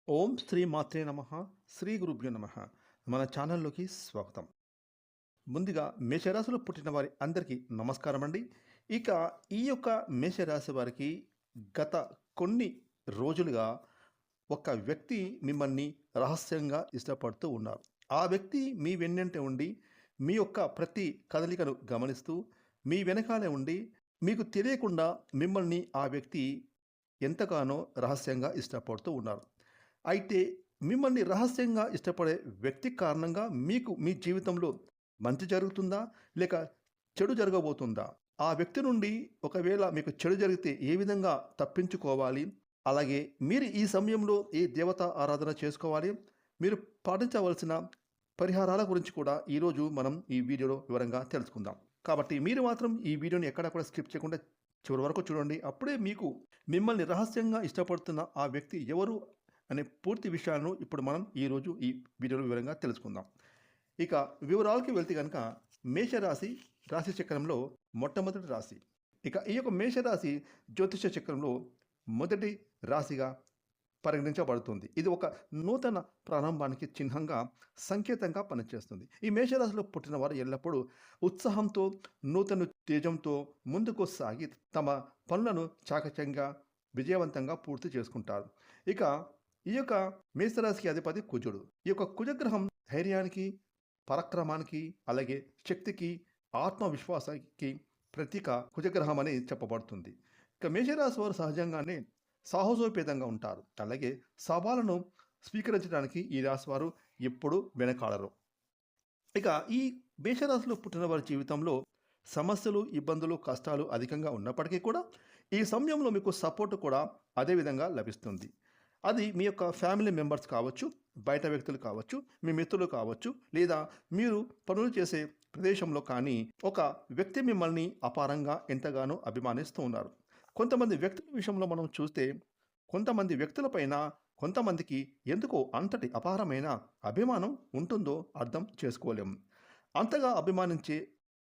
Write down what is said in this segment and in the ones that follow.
ఓం శ్రీ మాత్రే నమః. శ్రీ గురుభ్యో నమః. మన ఛానల్లోకి స్వాగతం. ముందుగా మేషరాశిలో పుట్టిన వారి అందరికీ నమస్కారం అండి. ఇక ఈ యొక్క మేషరాశి వారికి గత కొన్ని రోజులుగా ఒక వ్యక్తి మిమ్మల్ని రహస్యంగా ఇష్టపడుతూ ఉన్నారు. ఆ వ్యక్తి మీ వెన్నంటే ఉండి మీ యొక్క ప్రతి కదలికను గమనిస్తూ మీ వెనకాలే ఉండి మీకు తెలియకుండా మిమ్మల్ని ఆ వ్యక్తి ఎంతగానో రహస్యంగా ఇష్టపడుతూ ఉన్నారు. అయితే మిమ్మల్ని రహస్యంగా ఇష్టపడే వ్యక్తి కారణంగా మీకు మీ జీవితంలో మంచి జరుగుతుందా? లేక చెడు జరగబోతుందా? ఆ వ్యక్తి నుండి ఒకవేళ మీకు చెడు జరిగితే ఏ విధంగా తప్పించుకోవాలి? అలాగే మీరు ఈ సమయంలో ఏ దేవతా ఆరాధన చేసుకోవాలి? మీరు పాటించవలసిన పరిహారాల గురించి కూడా ఈరోజు మనం ఈ వీడియోలో వివరంగా తెలుసుకుందాం. కాబట్టి మీరు మాత్రం ఈ వీడియోని ఎక్కడా కూడా స్కిప్ చేయకుండా చివరి వరకు చూడండి. అప్పుడే మీకు మిమ్మల్ని రహస్యంగా ఇష్టపడుతున్న ఆ వ్యక్తి ఎవరు అనే పూర్తి విషయాలను ఇప్పుడు మనం ఈరోజు ఈ వీడియోలో వివరంగా తెలుసుకుందాం. ఇక వివరాలకి వెళ్తే కనుక మేషరాశి రాశి చక్రంలో మొట్టమొదటి రాశి. ఇక ఈ యొక్క మేషరాశి జ్యోతిష చక్రంలో మొదటి రాశిగా పరిగణించబడుతుంది. ఇది ఒక నూతన ప్రారంభానికి చిహ్నంగా సంకేతంగా పనిచేస్తుంది. ఈ మేషరాశిలో పుట్టిన వారు ఎల్లప్పుడూ ఉత్సాహంతో నూతన తేజంతో ముందుకు సాగి తమ పనులను చాకచక్యంగా విజయవంతంగా పూర్తి చేసుకుంటారు. ఇక ఈ యొక్క మేషరాశికి అధిపతి కుజుడు. ఈ యొక్క కుజగ్రహం ధైర్యానికి, పరాక్రమానికి, అలాగే శక్తికి, ఆత్మవిశ్వాసానికి ప్రతీక కుజగ్రహం అని చెప్పబడుతుంది. ఇక మేషరాశి వారు సహజంగానే సాహసోపేతంగా ఉంటారు. అలాగే సవాళ్ళను స్వీకరించడానికి ఈ రాశి వారు ఎప్పుడూ వెనకాడరు. ఇక ఈ మేషరాశిలో పుట్టిన వారి జీవితంలో సమస్యలు, ఇబ్బందులు, కష్టాలు అధికంగా ఉన్నప్పటికీ కూడా ఈ సమయంలో మీకు సపోర్ట్ కూడా అదే విధంగా లభిస్తుంది. అది మీ యొక్క ఫ్యామిలీ మెంబర్స్ కావచ్చు, బయట వ్యక్తులు కావచ్చు, మీ మిత్రులు కావచ్చు, లేదా మీరు పనులు చేసే ప్రదేశంలో కానీ ఒక వ్యక్తి మిమ్మల్ని అపారంగా ఎంతగానో అభిమానిస్తూ ఉన్నారు. కొంతమంది వ్యక్తుల విషయంలో మనం చూస్తే కొంతమంది వ్యక్తులపైన కొంతమందికి ఎందుకో అంతటి అపారమైన అభిమానం ఉంటుందో అర్థం చేసుకోలేము. అంతగా అభిమానించే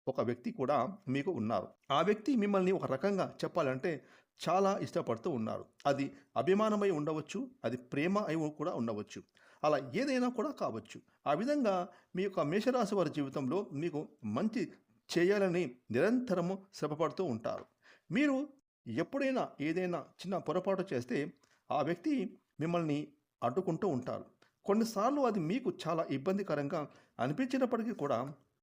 ఒక వ్యక్తి కూడా మీకు ఉన్నారు. ఆ వ్యక్తి మిమ్మల్ని ఒక రకంగా చెప్పాలంటే చాలా ఇష్టపడుతూ ఉన్నారు. అది అభిమానమై ఉండవచ్చు, అది ప్రేమ అయి కూడా ఉండవచ్చు. అలా ఏదైనా కూడా కావచ్చు. ఆ విధంగా మీ యొక్క మేషరాశి వారి జీవితంలో మీకు మంచి చేయాలని నిరంతరము శ్రమపడుతూ ఉంటారు. మీరు ఎప్పుడైనా ఏదైనా చిన్న పొరపాటు చేస్తే ఆ వ్యక్తి మిమ్మల్ని అడ్డుకుంటూ ఉంటారు. కొన్నిసార్లు అది మీకు చాలా ఇబ్బందికరంగా అనిపించినప్పటికీ కూడా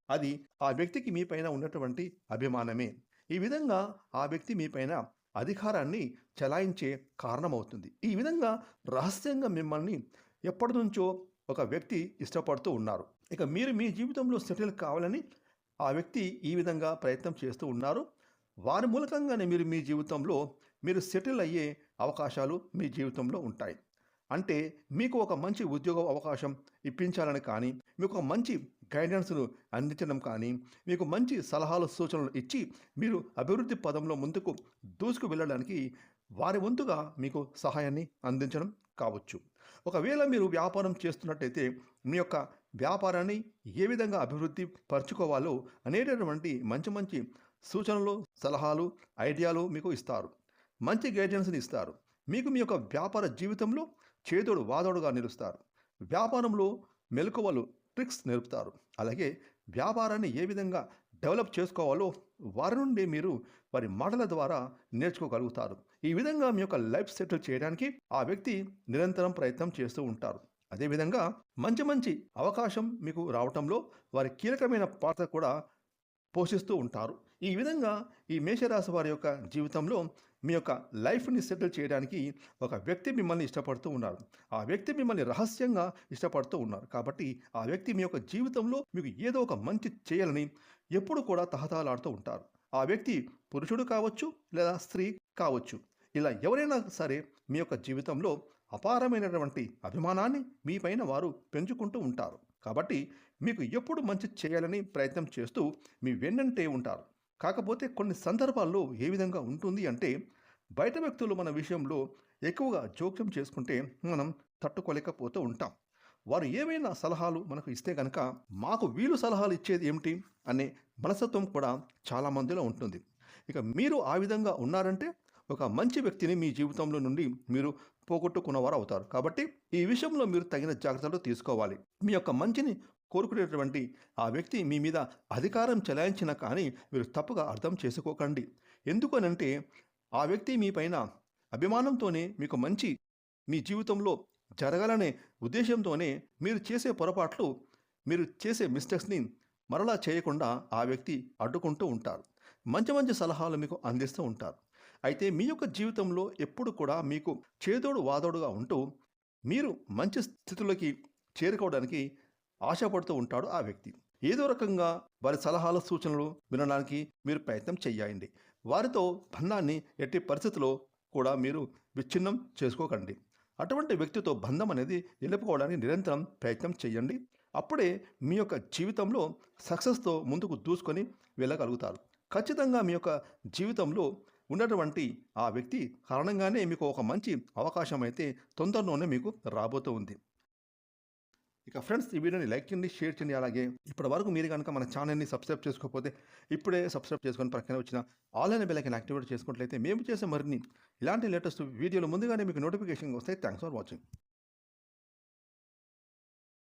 అది ఆ వ్యక్తికి మీ పైన ఉన్నటువంటి అభిమానమే. ఈ విధంగా ఆ వ్యక్తి మీ పైన అధికారాన్ని చెలాయించే కారణమవుతుంది. ఈ విధంగా రహస్యంగా మిమ్మల్ని ఎప్పటినుంచో ఒక వ్యక్తి ఇష్టపడుతూ ఉన్నారు. ఇక మీరు మీ జీవితంలో సెటిల్ కావాలని ఆ వ్యక్తి ఈ విధంగా ప్రయత్నం చేస్తూ ఉన్నారు. వారి మూలకంగానే మీరు మీ జీవితంలో మీరు సెటిల్ అయ్యే అవకాశాలు మీ జీవితంలో ఉంటాయి. అంటే మీకు ఒక మంచి ఉద్యోగ అవకాశం ఇప్పించాలని కానీ, మీకు ఒక మంచి గైడెన్స్‌ను అందించడం కానీ, మీకు మంచి సలహాలు, సూచనలు ఇచ్చి మీరు అభివృద్ధి పదంలో ముందుకు దూసుకు వెళ్ళడానికి వారి వంతుగా మీకు సహాయాన్ని అందించడం కావచ్చు. ఒకవేళ మీరు వ్యాపారం చేస్తున్నట్టయితే మీ యొక్క వ్యాపారాన్ని ఏ విధంగా అభివృద్ధి పరుచుకోవాలో అనేటటువంటి మంచి మంచి సూచనలు, సలహాలు, ఐడియాలు మీకు ఇస్తారు. మంచి గైడెన్స్‌ని ఇస్తారు. మీకు మీ యొక్క వ్యాపార జీవితంలో చేదోడు వాదోడుగా నిలుస్తారు. వ్యాపారంలో మెలకువలు, ట్రిక్స్ నేర్పుతారు. అలాగే వ్యాపారాన్ని ఏ విధంగా డెవలప్ చేసుకోవాలో వారి నుండి మీరు వారి మాటల ద్వారా నేర్చుకోగలుగుతారు. ఈ విధంగా మీ యొక్క లైఫ్ సెటిల్ చేయడానికి ఆ వ్యక్తి నిరంతరం ప్రయత్నం చేస్తూ ఉంటారు. అదేవిధంగా మంచి మంచి అవకాశం మీకు రావటంలో వారి కీలకమైన పాత్ర కూడా పోషిస్తూ ఉంటారు. ఈ విధంగా ఈ మేషరాశి వారి యొక్క జీవితంలో మీ యొక్క లైఫ్ని సెటిల్ చేయడానికి ఒక వ్యక్తి మిమ్మల్ని ఇష్టపడుతూ ఉన్నారు. ఆ వ్యక్తి మిమ్మల్ని రహస్యంగా ఇష్టపడుతూ ఉన్నారు. కాబట్టి ఆ వ్యక్తి మీ యొక్క జీవితంలో మీకు ఏదో ఒక మంచి చేయాలని ఎప్పుడు కూడా తహతహలాడుతూ ఉంటారు. ఆ వ్యక్తి పురుషుడు కావచ్చు, లేదా స్త్రీ కావచ్చు. ఇలా ఎవరైనా సరే మీ యొక్క జీవితంలో అపారమైనటువంటి అభిమానాన్ని మీ పైన వారు పెంచుకుంటూ ఉంటారు. కాబట్టి మీకు ఎప్పుడు మంచి చేయాలని ప్రయత్నం చేస్తూ మీ వెన్నంటే ఉంటారు. కాకపోతే కొన్ని సందర్భాల్లో ఏ విధంగా ఉంటుంది అంటే బయట వ్యక్తులు మన విషయంలో ఎక్కువగా జోక్యం చేసుకుంటే మనం తట్టుకోలేకపోతూ ఉంటాం. వారు ఏవైనా సలహాలు మనకు ఇస్తే కనుక మాకు వీళ్ళు సలహాలు ఇచ్చేది ఏమిటి అనే మనస్తత్వం కూడా చాలామందిలో ఉంటుంది. ఇక మీరు ఆ విధంగా ఉన్నారంటే ఒక మంచి వ్యక్తిని మీ జీవితంలో నుండి మీరు పోగొట్టుకున్నవారు అవుతారు. కాబట్టి ఈ విషయంలో మీరు తగిన జాగ్రత్తలు తీసుకోవాలి. మీ యొక్క మంచిని కోరుకునేటువంటి ఆ వ్యక్తి మీ మీద అధికారం చెలాయించినా కానీ మీరు తప్పుగా అర్థం చేసుకోకండి. ఎందుకనంటే ఆ వ్యక్తి మీ పైన అభిమానంతోనే మీకు మంచి మీ జీవితంలో జరగాలనే ఉద్దేశంతోనే మీరు చేసే పొరపాట్లు, మీరు చేసే మిస్టేక్స్ని మరలా చేయకుండా ఆ వ్యక్తి అడ్డుకుంటూ ఉంటారు. మంచి మంచి సలహాలు మీకు అందిస్తూ ఉంటారు. అయితే మీ యొక్క జీవితంలో ఎప్పుడు కూడా మీకు చేదోడు వాదోడుగా ఉంటూ మీరు మంచి స్థితిలోకి చేరుకోవడానికి ఆశపడుతూ ఉంటాడు ఆ వ్యక్తి. ఏదో రకంగా వారి సలహాలు సూచనలు వినడానికి మీరు ప్రయత్నం చేయండి. వారితో బంధాన్ని ఎట్టి పరిస్థితిలో కూడా మీరు విచ్ఛిన్నం చేసుకోకండి. అటువంటి వ్యక్తితో బంధం అనేది నిలుపుకోవడానికి నిరంతరం ప్రయత్నం చేయండి. అప్పుడే మీ యొక్క జీవితంలో సక్సెస్తో ముందుకు దూసుకొని వెళ్ళగలుగుతారు. ఖచ్చితంగా మీ యొక్క జీవితంలో ఉన్నటువంటి ఆ వ్యక్తి కారణంగానే మీకు ఒక మంచి అవకాశం అయితే తొందరలోనే మీకు రాబోతూ ఉంది. ఇక ఫ్రెండ్స్, ఈ వీడియోని లైక్ చేయండి, షేర్ చేయండి. అలాగే ఇప్పటి వరకు మీరు కనుక మన ఛానల్ని సబ్స్క్రైబ్ చేసుకోకపోతే ఇప్పుడే సబ్స్క్రైబ్ చేసుకొని పక్కనే వచ్చిన ఆల్ అనే బెల్ ఐకాన్ యాక్టివేట్ చేసుకున్నట్లయితే మేము చేసే మరిన్ని ఇలాంటి లేటెస్ట్ వీడియోలు ముందుగానే మీకు నోటిఫికేషన్ వస్తాయి. Thanks for watching.